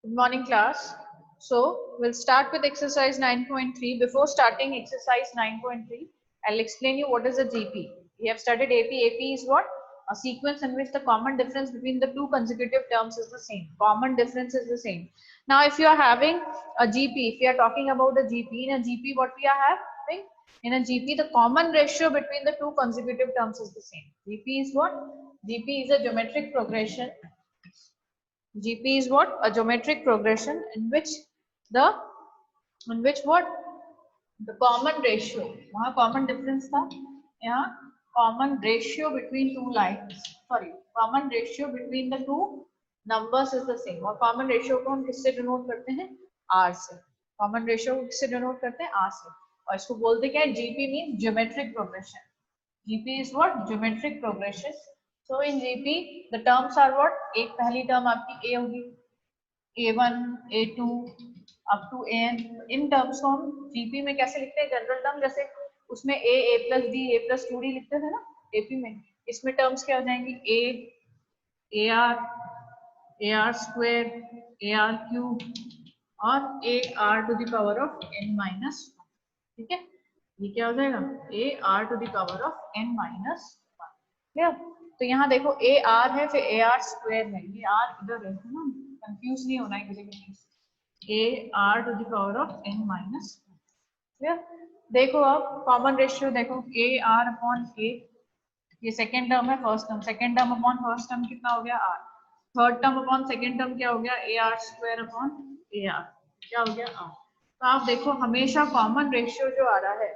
Good morning, class. So, we'll start with exercise 9.3. Before starting exercise 9.3, I'll explain you what is a GP. We have studied AP. AP is what? A sequence in which the common difference between the two consecutive terms is the same. Common difference is the same. Now, if you are having a GP, if we are talking about a GP, in a GP, what we are having? In a GP, the common ratio between the two consecutive terms is the same. GP is what? GP is a geometric progression. GP is what? A geometric progression in which what? The common ratio. वहाँ common difference था. यहाँ common ratio between two lines. Sorry, common ratio between the two numbers is the same. और common ratio को हम किससे denote करते हैं? R से. Common ratio को किससे denote करते हैं? R से. और इसको बोलते क्या है? GP means geometric progression. GP is what? Geometric progression. So in GP, the terms are what? एक पहली term आपकी A होगी. A1, A2 up to AN. इन टर्म्स को हम GP में कैसे लिखते हैं? जनरल टर्म जैसे उसमें A plus D, A plus 2D लिखते थे ना AP में. इसमें टर्म्स क्या हो जाएंगी? A, AR, AR square, AR cube और AR to the power of N minus. ठीक है, ये क्या हो जाएगा? AR to the power of N minus 1. Clear? तो यहाँ देखो AR है, फिर AR स्क्वायर है. ये R इधर है ना, कंफ्यूज नहीं होना है किसी के चीज. AR to the power of N minus. Clear? देखो अब कॉमन रेशियो देखो AR अपॉन A. ये सेकेंड टर्म है, first term. Second term upon first term कितना हो गया? R. Third term upon second term क्या हो गया? AR square upon AR. क्या हो गया? R. तो आप देखो हमेशा कॉमन रेशियो जो आ रहा है,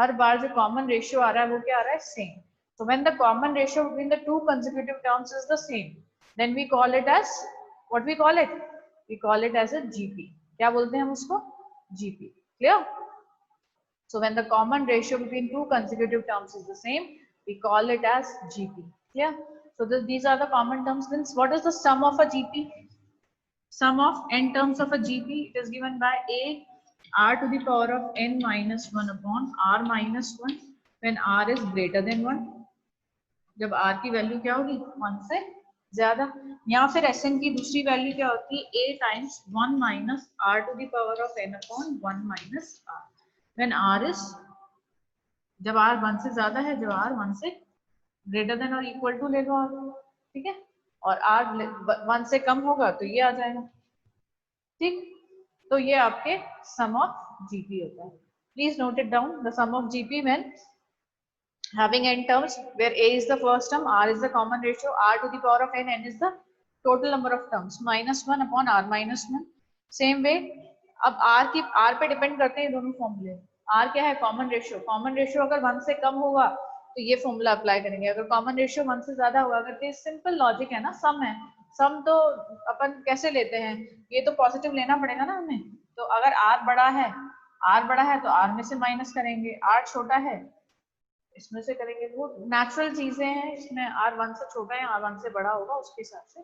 हर बार जो कॉमन रेशियो आ रहा है वो क्या आ रहा है? Same. So when the common ratio between the two consecutive terms is the same, then we call it as what we call it? We call it as a GP. क्या बोलते हैं हम उसको? GP. Clear? So when the common ratio between two consecutive terms is the same, we call it as GP. Clear? So these are the common terms. Then what is the sum of a GP? Sum of n terms of a GP, it is given by A R to the power of N minus 1 upon R minus 1 when R is greater than 1. जब R की value क्या होगी? 1 से ज्यादा. या फिर Sn की दूसरी वैल्यू क्या होती है? A times 1 minus R to the power of N upon 1 minus R when R is, जब R 1 से ज्यादा है, जब R 1 से ग्रेटर देन और इक्वल टू ले लो आप. ठीक है, और R 1 से कम होगा तो ये आ जाएगा. ठीक, तो ये आपके सम ऑफ GP होता है. Please note it down. The sum of GP when having n terms where A is the first term, R is the common ratio, R to the power of N, N is the total number of terms, minus 1 upon R minus 1. Same way, अब R पे depend करते हैं दोनों फॉर्मूले. R क्या है? Common ratio. Common ratio अगर 1 से कम होगा तो ये फॉर्मूला अप्लाई करेंगे. अगर कॉमन रेशियो 1 से ज्यादा होगा, अगर सिंपल लॉजिक है ना, सम है. सम तो अपन कैसे लेते हैं? ये तो पॉजिटिव लेना पड़ेगा ना हमें. तो अगर R बड़ा है तो R में से माइनस करेंगे. R छोटा है इसमें से करेंगे. वो नेचुरल चीजें हैं. इसमें R1 से छोटा है, R1 से बड़ा होगा, उसके हिसाब से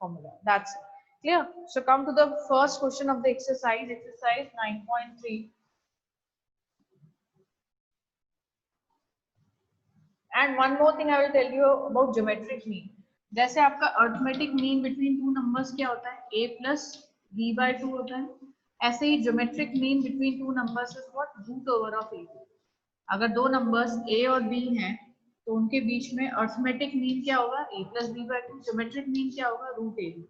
formula. That's clear. So come to the first question of the exercise 9.3. And one more thing I will tell you about geometric mean. जैसे आपका arithmetic mean between two numbers क्या होता है? A प्लस B/2 होता है. ऐसे ही geometric mean between two numbers is what? Root over of A. अगर दो नंबर्स A और B हैं तो उनके बीच में अरिथमेटिक मीन क्या होगा? A plus B/2. Geometric mean क्या होगा? Root AB.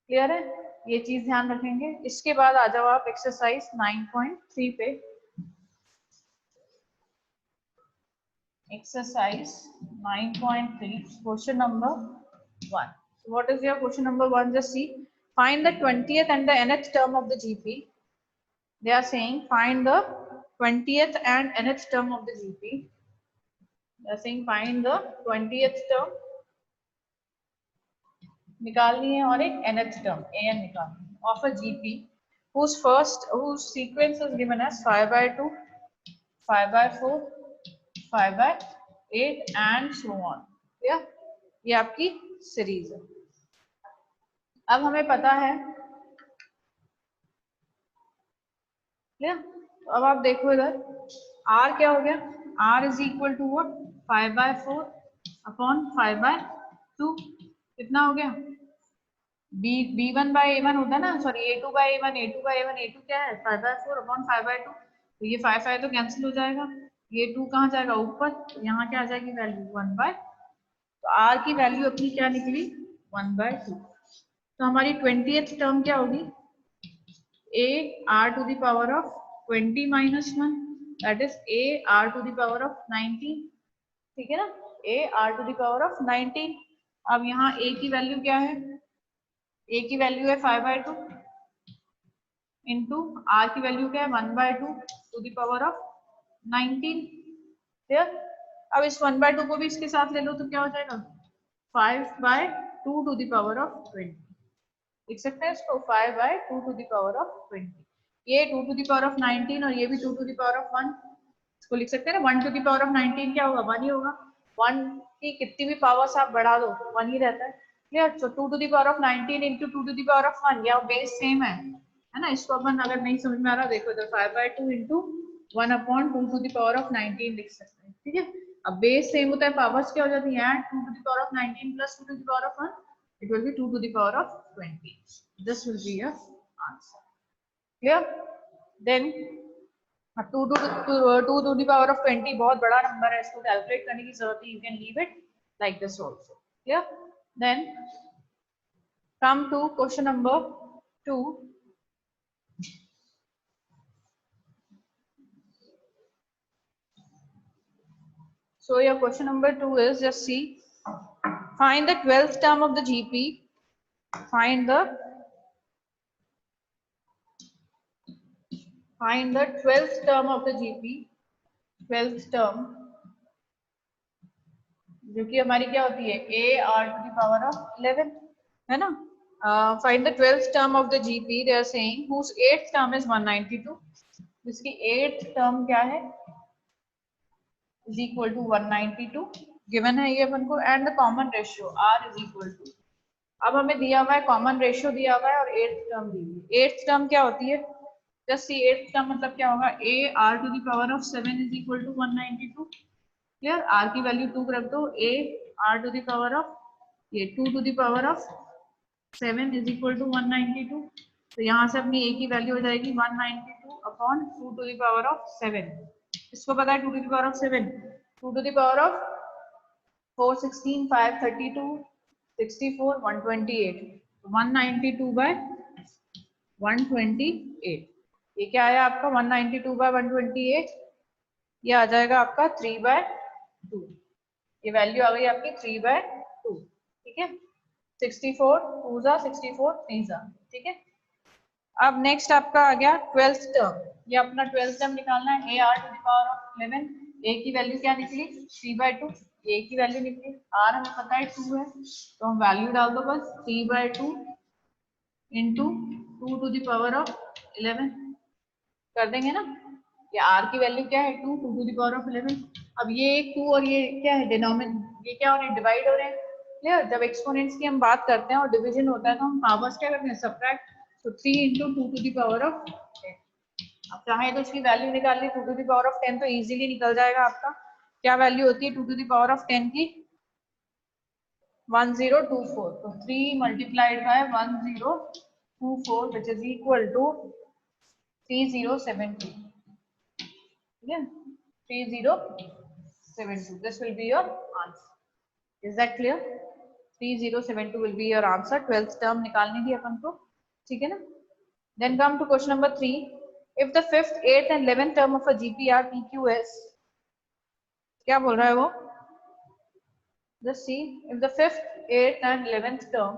क्लियर है? ये चीज ध्यान रखेंगे. इसके बाद आ जाओ आप एक्सरसाइज 9.3 पे. Exercise 9.3 question number 1. What is your question number 1? Just see. Find the 20th and the nth term of the GP. They are saying find the 20th and nth term of the GP. They are saying find the 20th term निकालनी है और एक nth term an निकालनी है of a GP whose sequence is given as 5/2, 5/4, 5/8 and so on. Yeah? ये आपकी series है. अब हमें पता है. क्लियर? तो अब आप देखो इधर R क्या हो गया? R is equal to what? 5/4 upon 5/2. कितना हो गया? b1 बाय a1 होता है ना, sorry a2 bye a1, a2 bye a1, a2 क्या है 5/4 अपॉन 5/2, तो ये 5 तो कैंसिल हो जाएगा, ये 2 कहाँ जाएगा ऊपर, तो यहाँ क्या आ जाएगी वैल्यू 1/, तो r की वैल्यू अपनी क्या निकली 1/2। तो हमारी 20th टर्म क्या होगी, a r to the power of 20 minus 1, that is a r to the power of 19, ठीक है ना, a r to the power of 19। अब यहाँ a की वैल्यू क्या है, a की वैल्यू है 5/2 इंटू r की वैल्यू क्या है 1/2 to the power of 19, clear. अब इस 1/2 को भी इसके साथ ले लो तो क्या हो जाएगा 5/2 टू द पावर ऑफ 20, लिख सकते हैं इसको 5/2 टू द पावर ऑफ 20, ये 2 टू द पावर ऑफ 19 और ये भी 2 टू द पावर ऑफ 1, इसको लिख सकते हैं ना 1 टू द पावर ऑफ 19 क्या होगा 1 ही होगा, 1 की कितनी भी पावर्स आप बढ़ा दो 1 ही रहता है, clear. So 2 to the power of 19 into 2 to the power of 1, या बेस सेम है ना, इसको अपन अगर नहीं समझ में आ रहा देखो तो 5/2 into 1/2 to the power of 19 लिख सकते हैं, ठीक है। अब बेस सेम होता है, पावर्स क्या हो जाती है 2 to the power of 19 plus 2 to the power of 1, it will be 2 to the power of 20. This will be your answer. Clear? Then 2 to the power of 20 बहुत बड़ा नंबर है, इसको कैलकुलेट करने की जरूरत है, you can leave it like this also. Clear? Then come to question number 2. So your question number 2 is, just see, find the 12th term of the GP, find the 12th term of the GP, 12th term जो कि हमारी क्या होती है a r to the power of 11, है ना। Find the 12th term of the GP, they are saying whose 8th term is 192, जिसकी 8th term क्या है is equal to 192, given है ये अपन को, and the common ratio r is equal to, अब हमें दिया हुआ है कॉमन रेशियो दिया हुआ है और 8th टर्म दी हुई है। 8th टर्म क्या होती है, जस्ट सी 8th टर्म मतलब क्या होगा a r to the power of 7 is equal to 192, clear. r की वैल्यू 2 रख दो, a r to the power of ये 2 to the power of 7 is equal to 192, तो यहाँ से अपनी a की वैल्यू हो जाएगी 192 upon 2 to the power of 7, इसको पता है 2 to the power of 7, 2 to the power of 4, 16, 5, 32, 64, 128, 192 by 128, ये क्या आया आपका 192 by 128, ये आ जाएगा आपका 3/2, ये वैल्यू आ गई आपकी 3/2, ठीक है। 64 2 जा 64 3 जा, ठीक है। अब नेक्स्ट आपका आ गया 12th टर्म, ये अपना 12th टर्म निकालना है, a r to the power of 11, a की वैल्यू क्या निकली 3/2, a की वैल्यू निकली, r हमें पता है 2 है, तो हम वैल्यू डाल दो बस 3/2 into 2 to the power of 11 कर देंगे ना, ये r की वैल्यू क्या है 2 to the power of 11, अब ये 2 और ये क्या है डिनोमिनेटर, ये क्या हो रहे हैं डिवाइड हो रहे हैं, क्लियर। जब एक्सपोनेंट्स की हम बात करते हैं और डिवीजन होता है तो हम पावर्स क्या करते हैं सबट्रैक्ट, तो 3 into 2 to the power of 10, अब चाहे तो इसकी वैल्यू निकाल ली 2 to the power of 10 तो इजीली निकल जाएगा आपका, क्या वैल्यू होती है 2 to the power of 10 की 1024, तो 3 multiplied by 1024 which is equal to 3072, ठीक है 3072, this will be your answer, is that clear? 3072 will be your answer, 12th term निकालनी थी अपन को, ठीक है ना। Then come to question number 3, if the 5th, 8th and 11th term of a GP are PQS, क्या बोल रहा है वो, just see, if the 5th, 8th and 11th term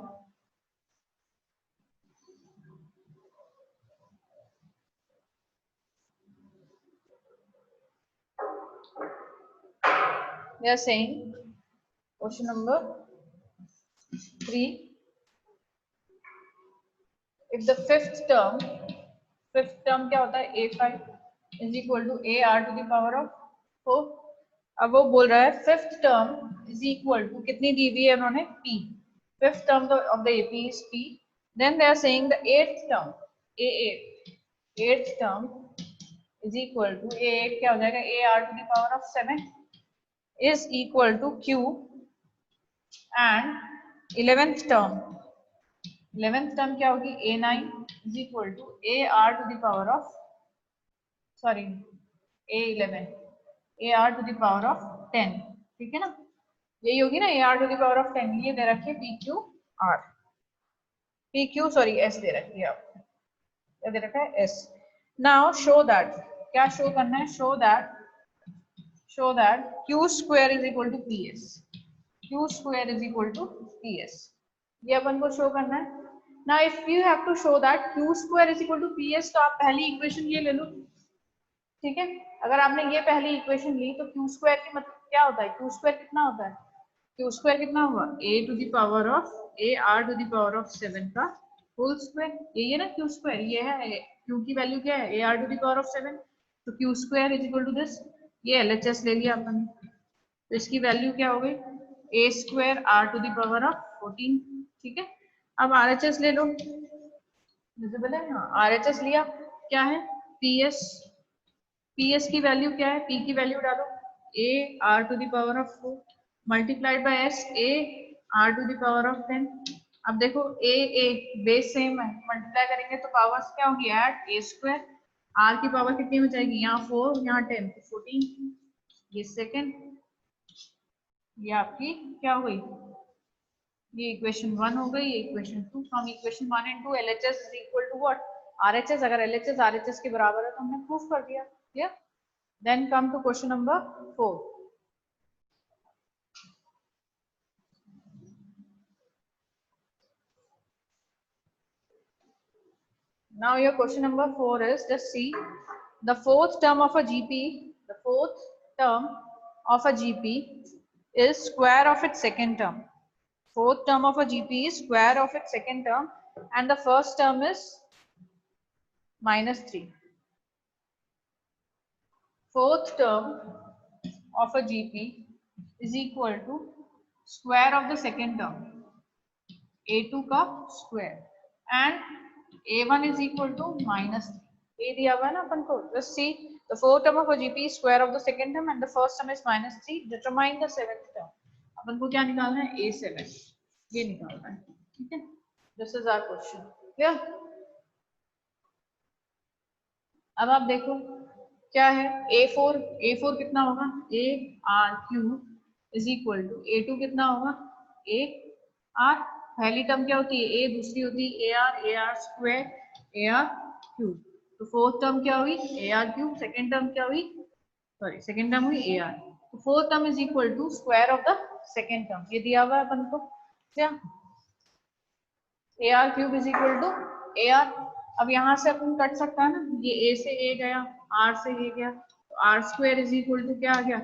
they are saying, question number 3, if the 5th term क्या होता है a5 is equal to a r to the power of 4, अब वो बोल रहा है 5th term is equal to कितनी दी हुई है उन्होंने p, 5th term of the AP is p, then they are saying the 8th term a8, 8th term is equal to a8 क्या हो जाएगा a r to the power of 7 is equal to q, and 11th term 11th term क्या होगी a9 is equal to ar to the power of sorry a11 ar to the power of 10, ठीक है ना, यही होगी ना ar to the power of 10। ये दे रखी है pq सॉरी s दे रखी है आपको, क्या दे रखा है s। नाउ शो दैट, क्या शो करना है, show that q square is equal to ps, q square is equal to ps, ये अपन को शो करना है। Now if you have to show that q square is equal to ps, तो आप पहली इक्वेशन ये ले लो, ठीक है। अगर आपने ये पहली इक्वेशन ली तो q स्क्वायर की मतलब क्या होता है, q स्क्वायर कितना होता है, q स्क्वायर कितना हुआ a to the power of ar to the power of 7 का होल स्क्वायर, यही है ना q स्क्वायर, ये है q की वैल्यू क्या है ar to the power of 7, तो q square is equal to this, ये LHS ले लिया अपन, तो इसकी वैल्यू क्या हो गई a square r to the power of 14, ठीक है। अब RHS ले लो, विजिबल है, हाँ RHS लिया, क्या है PS की वैल्यू क्या है, P की वैल्यू डालो a r to the power of 4 multiplied by s a r to the power of 10। अब देखो a बेस सेम है, मल्टीप्लाई करेंगे तो पावर्स क्या होगी ऐड a स्क्वायर, r की पावर कितनी हो जाएगी, यहाँ 4 यहाँ 10 14, ये सेकंड, ये आपकी क्या हो गई, ये इक्वेशन 1 हो गई, ये equation 2। From equation 1 and 2 LHS is equal to what RHS, अगर LHS RHS के बराबर है तो हमने प्रूफ कर दिया, clear. Then come to question number 4। Now your question number 4 is, just see the fourth term of a GP, the fourth term of a GP is square of its second term. Fourth term of a GP is square of its second term and the first term is -3. Fourth term of a GP is equal to square of the second term, a2 का square and a1 is equal to -3. ये दिया हुआ है ना अपन को, just see the fourth term of a GP is square of the second term and the first term is -3. Determine the seventh term. अपन को क्या निकालना है, a7, ये निकालना है, ठीक है। This is our question, clear? अब आप देखो क्या है a4 कितना होगा ARQ is equal to a2 कितना होगा AR, पहली टर्म क्या होती है a, दूसरी होती है AR स्क्वायर ARQ, तो फोर्थ टर्म क्या हुई ARQ, सेकेंड टर्म क्या हुई, सॉरी सेकेंड टर्म हुई AR, तो fourth term is equal to square of the second term, ये दिया हुआ है अपन को, क्या AR³ is equal to AR। अब यहाँ से अपन कट सकता है ना, ये A से A गया, R से A गया, तो R square is equal to क्या आ गया,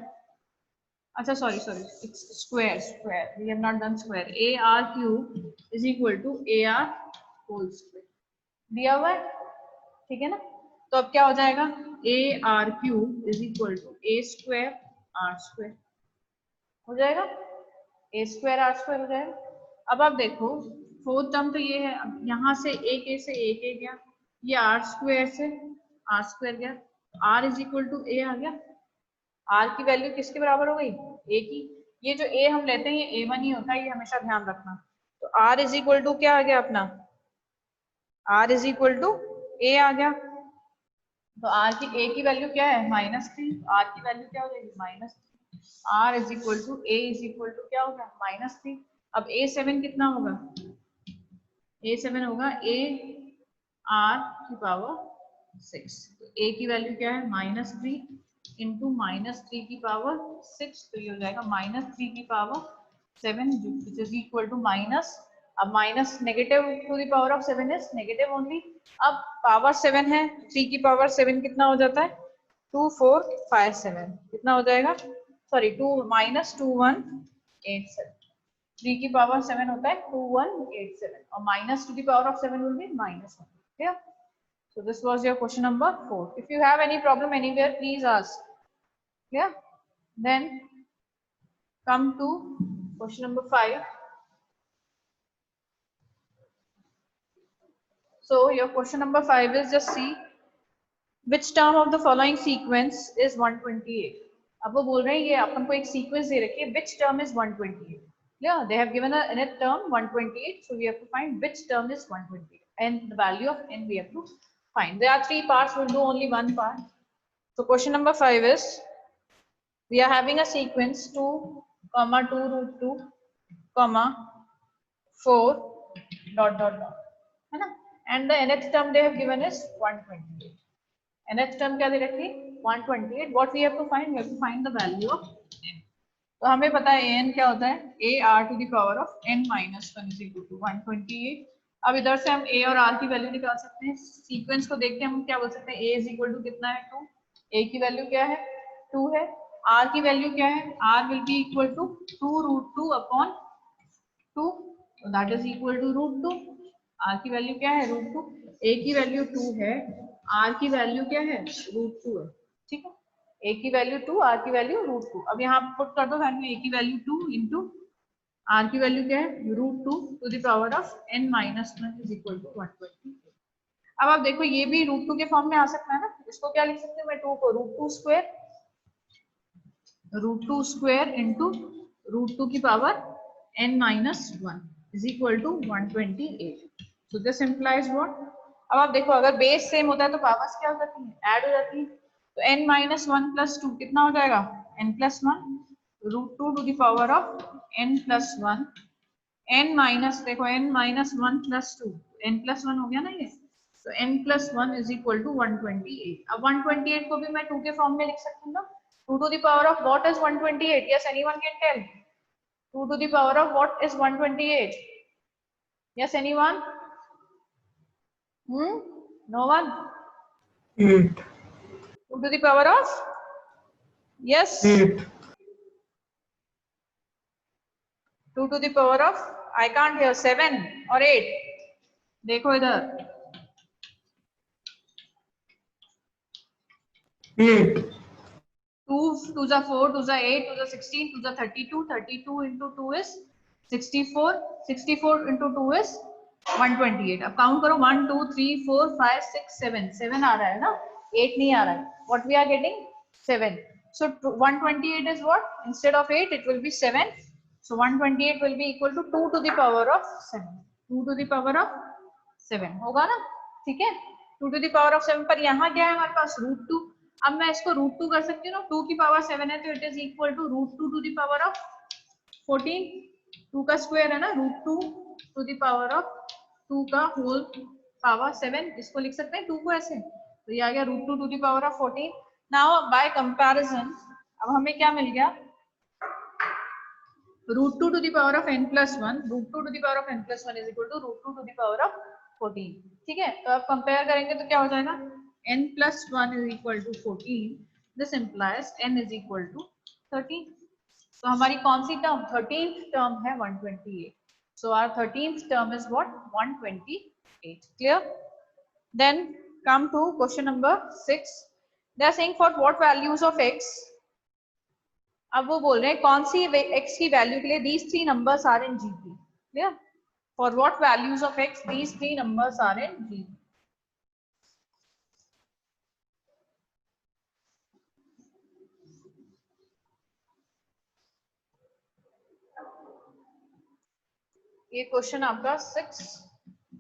अच्छा sorry it's square we have not done square, AR³ is equal to AR whole square, दिया हुआ है, ठीक है ना। तो अब क्या हो जाएगा AR³ is equal to A square R square, हो जाएगा A स्क्वायर R स्क्वायर हो जाएगा। अब आप देखो फोर्थ टर्म तो ये है, अब यहाँ से एक A से एक A गया, ये R स्क्वायर से R स्क्वायर गया, R is equal to A आ गया, R की वैल्यू किसके बराबर हो गई A की, ये जो A हम लेते हैं ये A1 ही होता है, ये हमेशा ध्यान रखना। तो R इज इक्वल टू क्या आ गया अपना, R is equal to A आ गया, तो R की A की वैल्यू क्या है -3, R की वैल्यू क्या हो जाएगी -3, R is equal to A is equal to क्या होगा -3। अब A7 कितना होगा, A7 होगा AR की पावर 6, तो A की वैल्यू क्या है -3 इंटू -3 की पावर 6, तो ये हो जाएगा -3 की power 7 which is equal to minus, अब minus negative to the power of 7 is negative only, अब पावर 7 है, 3 की पावर 7 कितना हो जाता है 2 4 5 7, कितना हो जाएगा सॉरी 2 -2187, 3 की पावर 7 होता है 2187 और minus two the power of 7 will be -1, clear? So this was your question number 4. If you have any problem anywhere, please ask. Clear? Then come to question number 5. So your question number 5 is, just see which term of the following sequence is 128. अब वो बोल रहे हैं ये अपन को एक sequence दे रखी है, which term is 128, Yeah, they have given a nth term 128, so we have to find which term is 128, and the value of n we have to find. There are three parts, we'll do only one part. So question number 5 is, we are having a sequence 2, 2 root 2, 4 dot dot dot, है ना? And the nth term they have given is 128. nth term क्या दे रखी? 128. What we have to find? We have to find the value of n. तो हमें पता है an क्या होता है? a r to the power of n minus 1 is equal to 128. अब इधर से हम a और r की वैल्यू निकाल सकते हैं. सीक्वेंस को देख के हम क्या बोल सकते हैं? a is equal to कितना है? 2. a की वैल्यू क्या है? 2 है. r की वैल्यू क्या है? r will be equal to 2 root 2 upon 2. So that is equal to root 2. r की वैल्यू क्या है? root 2. a की वैल्यू 2 है, r की वैल्यू क्या है? root 2 है. ठीक है, a की वैल्यू 2, r की वैल्यू रूट 2. अब यहाँ पुट कर दो वैल्यू, a की वैल्यू 2 इंटू r की वैल्यू क्या है? Root 2 to the power of n minus 1 is equal to 120. अब आप देखो ये भी रूट 2 के फॉर्म में आ सकता है ना. इसको क्या लिख सकते हैं? मैं 2 को रूट 2 स्क्वायर इंटू रूट 2 की power n minus 1 is equal to 128. So this implies what? अब आप देखो अगर बेस सेम होता है तो पावर्स क्या हो जाती है? ऐड हो जाती है. तो n माइनस 1 प्लस 2 कितना हो जाएगा? n plus 1 root 2 to the power of n plus 1. n minus देखो n minus 1 plus 2, n plus 1 हो गया ना ये. तो n plus 1 is equal to 128. अब 128 को भी मैं 2 के फॉर्म में लिख सकती हूँ ना. 2 to the power of what is 128? Yes, anyone can tell. 2 to the power of what is 128? Yes, anyone? No one? 8. 2 to the power of? Yes. 8. 2 to the power of? I can't hear. 7 or 8? देखो इधर. 8. 2 to the 4 to the 8 to the 16 to the 32. 32 into 2 is 64. 64 into 2 is 128. अब count करो 1 2 3 4 5 6 7. 7 आ रहा है ना, 8 नहीं आ रहा है. What we are getting? 7. So 128 is what? Instead of 8 it will be 7. So 128 will be equal to 2 to the power of 7. 2 to the power of 7 होगा ना? ठीक है, 2 to the power of 7 पर यहाँ क्या है हमारे पास? रूट 2. अब मैं इसको रूट 2 कर सकती हूँ ना. 2 की पावर 7 है तो it is equal to root 2 to the power of 14. 2 का स्क्वायर है ना, root 2 to the power of 2 का होल पावर 7. इसको लिख सकते हैं 2 को ऐसे. तो ये आ गया root 2 to the power of 14. Now by comparison अब हमें क्या मिल गया? Root 2 to the power of n plus 1. Root 2 to the power of n plus 1 is equal to root 2 to the power of 14. ठीक है, तो आप कंपेयर करेंगे तो क्या हो जाएगा? n plus 1 is equal to 14. This implies n is equal to 13. तो हमारी कौन सी टर्म? 13th टर्म है 128. So our 13th term is what? 128. Clear? Then come to question number 6. They are saying for what values of x. अब वो बोल रहे हैं कौन सी x की वैल्यू के लिए these three numbers are in GP. Clear? For what values of x these three numbers are in GP. ये क्वेश्चन आपका 6.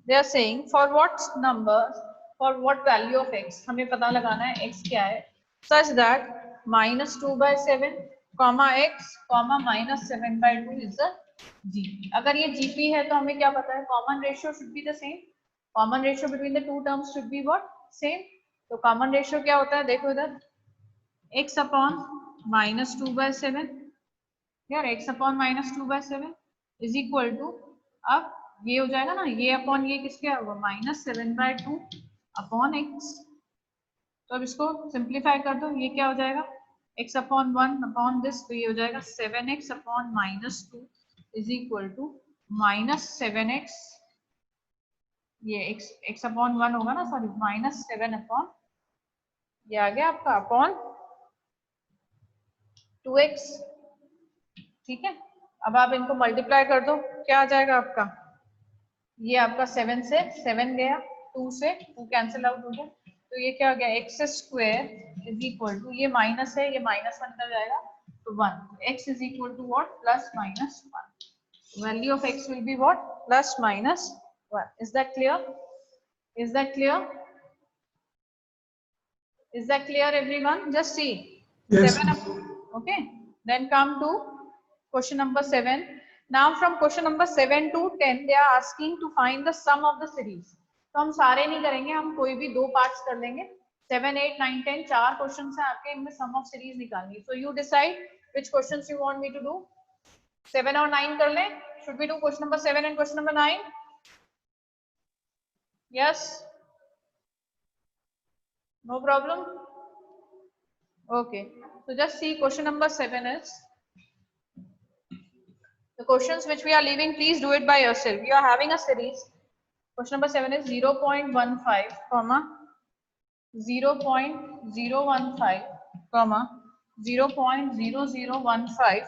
They are saying for what number for what value of x हमें पता लगाना है x क्या है, such that -2/7 x -7/2 is the GP. अगर ये जीपी है तो हमें क्या पता है? Common ratio should be the same. Common ratio between the two terms should be what? Same. तो कॉमन रेशियो क्या होता है? देखो इधर x अपॉन -2/7 यार, x upon -2/7 is equal to, अब ये हो जाएगा ना, ये अपॉन ये किसके होगा? -7/2 अपॉन x. तो अब इसको सिंप्लीफाई कर दो, ये क्या हो जाएगा? x अपॉन 1 अपॉन दिस, तो ये हो जाएगा 7x upon -2 is equal to -7x. ये x अपॉन 1 होगा ना, सॉरी -7 अपॉन ये आ गया आपका अपॉन 2x. ठीक है, अब आप इनको मल्टीप्लाई कर दो, क्या आ जाएगा आपका? ये आपका 7 से 7 गया, 2 से 2 कैंसिल आउट हो गया, तो ये क्या हो गया? X square is equal to, ये माइनस है, ये -1 कर जाएगा तो 1. X is equal to what? +-1. Value of x will be what? Plus minus 1. Is that clear? Is that clear? Is that clear, everyone? Just see. Yes. 7. Okay. Then come to question number 7. Now from question number 7 to 10, they are asking to find the sum of the series. तो हम सारे नहीं करेंगे, हम कोई भी 2 parts कर लेंगे. 7, 8, 9, 10 4 क्वेश्चन है आपके, इनमें सम ऑफ सीरीज निकालनी. So you decide which questions you want me to do. 7 और 9 कर लें. Should we do question number 7 and question number 9? Yes. No problem. Okay. So just see question number 7 is the questions which we are leaving. Please do it by yourself. You are having a series. Question number 7 is 0.15, comma 0.015, comma 0.0015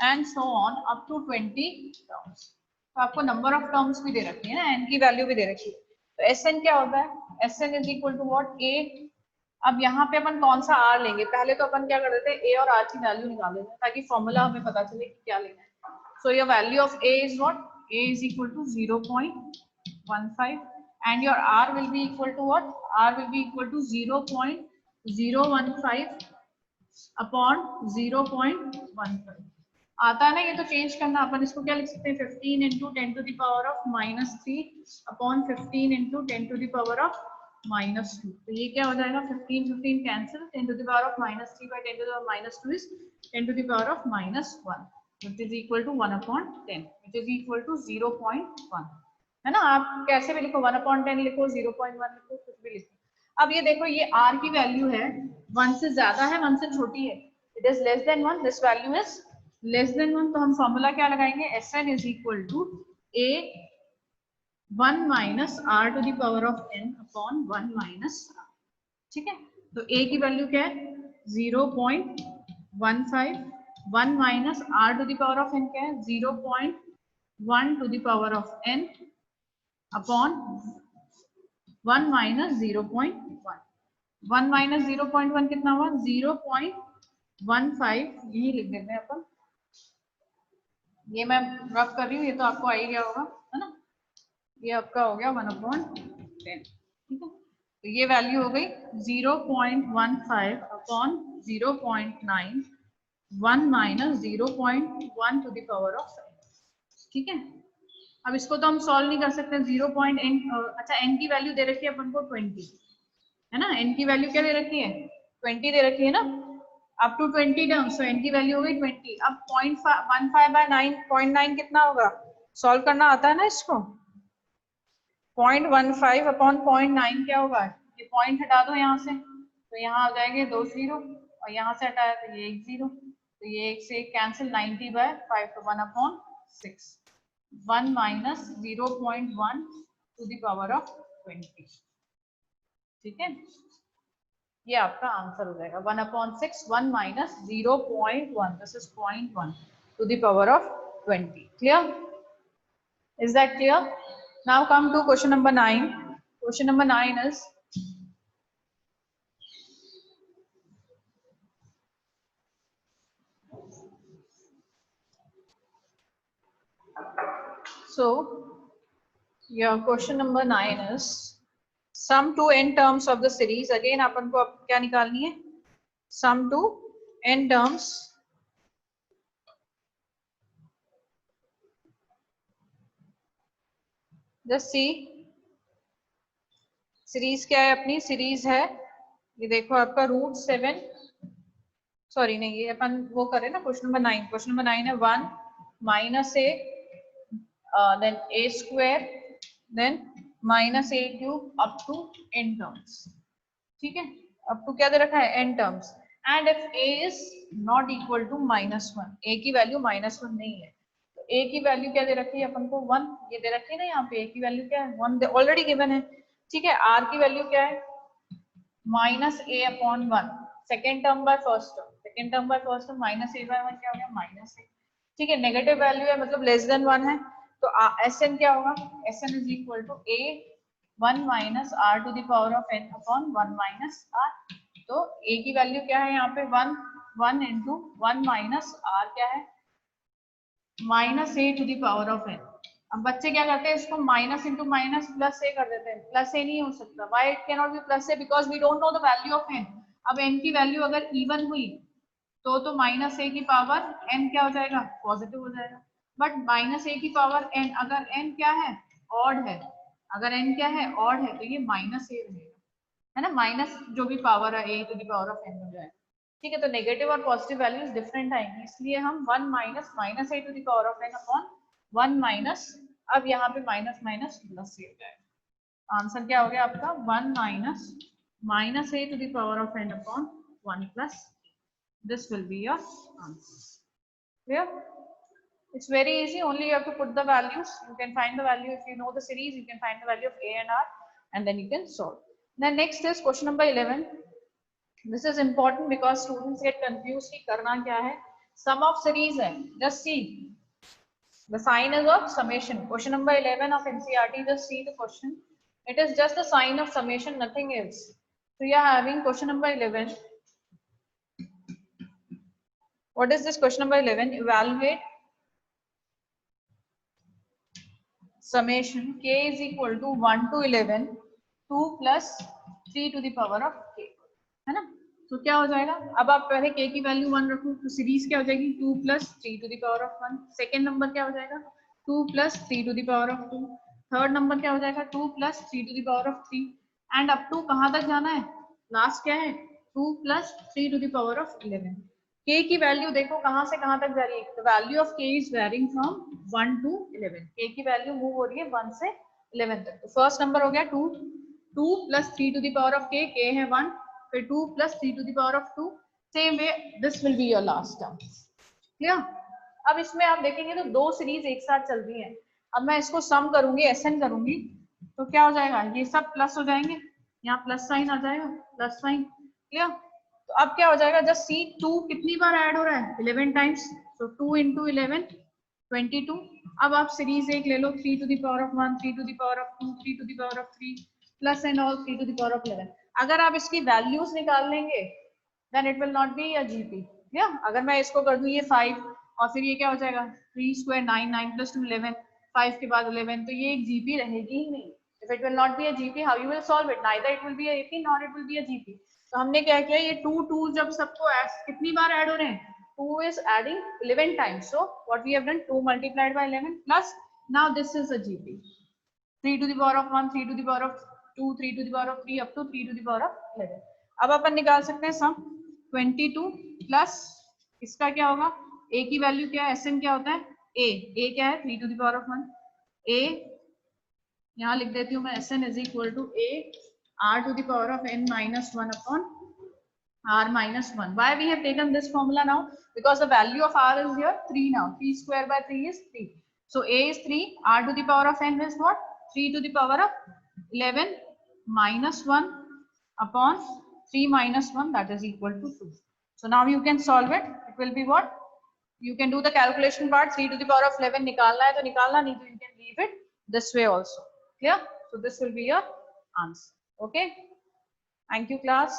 and so on up to 20 terms. तो आपको number of terms भी दे रखी है ना, n की value भी दे रखी है. तो Sn क्या होता है? Sn is equal to what? A. अब यहाँ पे अपन कौन सा r लेंगे? पहले तो अपन क्या कर देते हैं, a और r की वैल्यू निकाल लेते हैं ताकि फॉर्मूला हमें पता चले कि क्या लेना है. So your value of a is what? A is equal to 0.15 and your r will be equal to what? R will be equal to 0.015 upon 0.15. आता है ना, ये तो चेंज करना. अपन इसको क्या लिख सकते हैं? 15 into 10 to the power of -3 upon 15 into 10 to the power of -2. तो ये क्या हो जाएगा? 15 cancel, 10 to the power of -3 by 10 to the power of -2 is 10 to the power of -1, which is equal to 1 upon 10, which is equal to 0.1. है ना? आप कैसे भी लिखो, 1 upon 10 लिखो, 0.1 लिखो, कुछ भी लिखो. अब ये देखो, ये r की वैल्यू है 1 से ज्यादा है, 1 से छोटी है. It is less than 1. This value is less than 1. तो हम फॉर्मूला क्या लगाएंगे? Sn is equal to a 1 minus r to the power of n upon 1 minus r. ठीक है? तो a की वैल्यू क्या है? 0.15. 1 minus r to the power of n क्या है? 0.1 to the power of n upon 1 minus 0.1. 1 minus 0.1 कितना हुआ? 0.15. यही लिख देते हैं अपन. ये मैं रफ कर रही हूँ, ये तो आपको आ ही गया होगा, है ना? ये आपका हो गया 1/10. ठीक है? तो ये वैल्यू हो गई 0.15 upon 0.9, 1 minus 0.1 to the power of 5. ठीक है? अब इसको तो हम सॉल्व नहीं कर सकते. 0.n, अच्छा n की वैल्यू दे रखी है अपन को 20, है ना? n की वैल्यू क्या दे रखी है? 20 दे रखी है ना, अप टू 20 टर्म्स. तो n की वैल्यू हो गई 20. अब 0.15 by 9, 0.9 कितना होगा? सॉल्व करना आता है ना इसको. 0.15 अपॉन 0.9 क्या होगा? ये पॉइंट हटा दो यहाँ से, तो यहाँ आ जाएंगे 2 0 और यहाँ से हटाया तो ये 1 0. तो ये 1 से 1 कैंसिल. 90 by 5 तो 1/6. 1 minus 0.1 to the power of 20. ठीक है? ये आपका आंसर हो जाएगा 1/6. 1 minus 0.1, this is 0.1 to the power of 20. Clear? Is that clear? Now come to question number 9. Question number 9 is so your question number 9 is sum to n terms of the series. Again अपन को अब क्या निकालनी है? Sum to n terms just see. Series क्या है अपनी? Series है, ये देखो आपका √7, सॉरी नहीं, ये अपन वो करें ना. Question number 9. क्वेश्चन नंबर 9 है 1 minus a then a square then minus a cube up to n terms. ठीक है? up to क्या दे रखा है? n terms. and if a is not equal to -1, a की वैल्यू -1 नहीं है, तो a की वैल्यू क्या दे रखी है अपन को? 1. ये दे रखी है ना यहाँ पे, a की वैल्यू क्या है? 1 ऑलरेडी गिवन है. ठीक है? r की वैल्यू क्या है? -a/1. Second term by first term. Second term by first term -a/1 क्या हो गया? -a. ठीक है? नेगेटिव वैल्यू है मतलब लेस देन 1 है. तो Sn क्या होगा? Sn is equal to a 1 minus r to the power of n upon 1 minus r. तो a की वैल्यू क्या है यहाँ पे? 1 into 1 minus r क्या है? Minus a to the power of n. अब बच्चे क्या करते हैं, इसको minus into minus plus a कर देते हैं। प्लस ए नहीं हो सकता, why it can not be plus a, because we don't know the value of n. अब एन की वैल्यू अगर इवन हुई तो माइनस ए की पावर एन क्या हो जाएगा, पॉजिटिव हो जाएगा। बट माइनस ए की पावर एन, अगर एन क्या है, ऑड है, अगर एन क्या है, ऑड है, तो ये माइनस ए रहेगा, है ना, माइनस जो भी पावर है a to the power of n हो जाएगा। ठीक है, तो नेगेटिव और पॉजिटिव वैल्यूज डिफरेंट आएंगी, इसलिए हम 1 minus minus a to the power of n upon 1 minus, अब यहाँ पे माइनस माइनस प्लस से हो जाएगा। आंसर क्या हो गया आपका, 1 minus minus a to the power of n upon 1 plus, this will be your answer. Clear? It's very easy, only you have to put the values. You can find the value if you know the series, you can find the value of a and r, and then you can solve. Then next is question number 11. This is important because students get confused कि करना क्या है। Sum of series है, just see the sign is of summation. Question number 11 of NCERT, just see the question. It is just a sign of summation, nothing else. So you are having question number 11. What is this question number 11? Evaluate summation k is equal to 1 to 11, 2 plus 3 to the power of k, है ना। तो क्या हो जाएगा, अब आप पहले k की वैल्यू 1 रखो, तो सीरीज क्या हो जाएगी, 2 plus 3 to the power of 1। Second number क्या हो जाएगा, 2 plus 3 to the power of 2। Third number क्या हो जाएगा, 2 plus 3 to the power of 3। And up to कहाँ तक जाना है, लास्ट क्या है, 2 plus 3 to the power of 11। k की वैल्यू देखो कहां से कहां तक जा रही है, the value of k is varying from 1 to 11। k की वैल्यू मूव हो रही है 1 से 11 तक। तो फर्स्ट नंबर हो गया 2, 2 plus 3 to the power of k, k है 1, फिर 2 plus 3 to the power of 2, same way this will be your last term. Clear? अब इसमें आप देखेंगे तो दो सीरीज एक साथ चल रही है। अब मैं इसको सम करूंगी, SN करूंगी, तो क्या हो जाएगा, ये सब प्लस हो जाएंगे, यहाँ प्लस साइन आ जाएगा, प्लस साइन। क्लियर? तो अब क्या हो जाएगा, जस्ट सी 2 कितनी बार ऐड हो रहा है, 11 टाइम्स, तो 2 into 11 22। अब आप सीरीज एक ले लो, 3 to the power of 1, 3 to the power of 2, 3 to the power of 3 plus and all 3 to the power of 11। अगर आप इसकी वैल्यूज निकाल लेंगे then it will not be a GP. या अगर मैं इसको कर दूं ये 5 और फिर ये क्या हो जाएगा, 3 स्क्वायर 9, 9 plus 2 11, 5 के बाद 11, तो ये एक जीपी रहेगी ही नहीं। If it will not be a GP, how you will solve it? Neither it will be a AP nor it will be a GP. तो हमने क्या किया, ये 2 2 जब सबको कितनी बार ऐड हो रहे हैं, 2 is adding 11 times. So what we have done, 2 multiplied by 11 plus now this is a GP. 3 to the power of 1, 3 to the power of 2, 3 to the power of 3 up to 3 to the power of 11. अब अपन निकाल सकते हैं सम 22 plus इसका क्या होगा, a की value क्या है, SN क्या होता है, a क्या है 3 to the power of 1, a यहाँ लिख देती हूँ मैं, SN is equal to a r to the power of n minus 1 upon r minus 1. Why we have taken this formula now? Because the value of r is here 3 now. 3 square by 3 is 3. So a is 3, r to the power of n is what? 3 to the power of 11 minus 1 upon 3 minus 1, that is equal to 2. So now you can solve it. It will be what? You can do the calculation part. 3 to the power of 11 निकालना है तो निकालना, नहीं तो you can leave it this way also. Clear? So this will be your answer. Okay. Thank you, class.